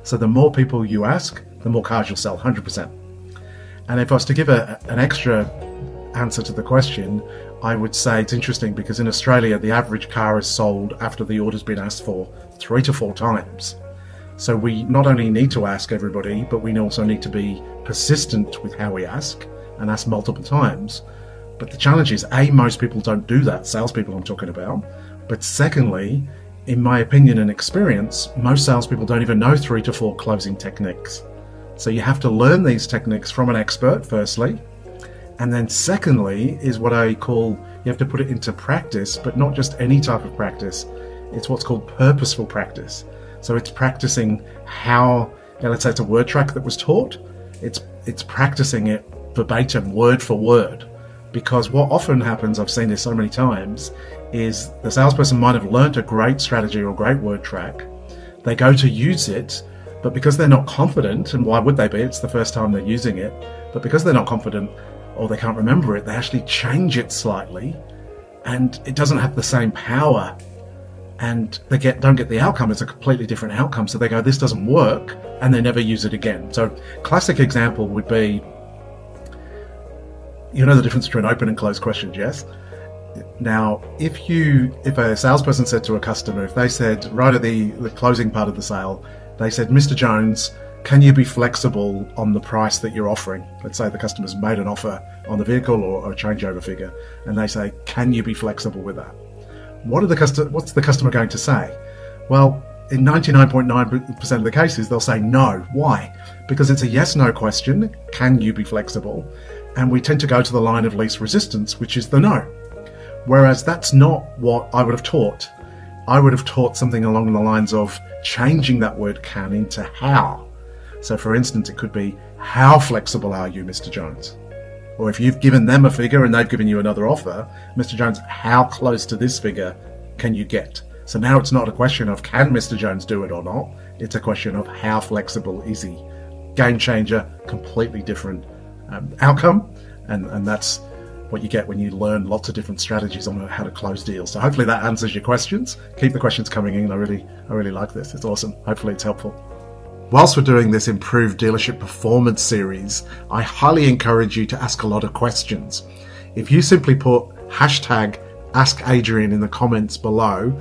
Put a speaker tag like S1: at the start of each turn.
S1: So the more people you ask, the more cars you'll sell, 100%. And if I was to give an extra answer to the question, I would say it's interesting because in Australia, the average car is sold after the order's been asked for 3 to 4 times. So we not only need to ask everybody, but we also need to be persistent with how we ask and ask multiple times. But the challenge is, A, most people don't do that, salespeople I'm talking about. But secondly, in my opinion and experience, most salespeople don't even know 3 to 4 closing techniques. So you have to learn these techniques from an expert, firstly. And then secondly is what I call, you have to put it into practice, but not just any type of practice. It's what's called purposeful practice. So it's practicing how, let's say it's a word track that was taught. It's practicing it verbatim, word for word. Because what often happens, I've seen this so many times, is the salesperson might have learned a great strategy or a great word track. They go to use it, but because they're not confident, and why would they be? It's the first time they're using it. But because they're not confident or they can't remember it, they actually change it slightly and it doesn't have the same power. And they don't get the outcome. It's a completely different outcome. So they go, this doesn't work, and they never use it again. So classic example would be, you know the difference between open and closed questions, yes? Now, if a salesperson said to a customer, if they said right at the closing part of the sale, they said, Mr. Jones, can you be flexible on the price that you're offering? Let's say the customer's made an offer on the vehicle or a changeover figure, and they say, can you be flexible with that? What's the customer going to say? Well, in 99.9% of the cases, they'll say no. Why? Because it's a yes-no question. Can you be flexible? And we tend to go to the line of least resistance, which is the no. Whereas that's not what I would have taught. I would have taught something along the lines of changing that word can into how. So for instance, it could be, how flexible are you, Mr. Jones? Or if you've given them a figure and they've given you another offer, Mr. Jones, how close to this figure can you get? So now it's not a question of can Mr. Jones do it or not. It's a question of how flexible is he? Game changer, completely different outcome. And that's what you get when you learn lots of different strategies on how to close deals. So hopefully that answers your questions. Keep the questions coming in. I really like this. It's awesome. Hopefully it's helpful. Whilst we're doing this Improved Dealership Performance series, I highly encourage you to ask a lot of questions. If you simply put #AskAdrian in the comments below,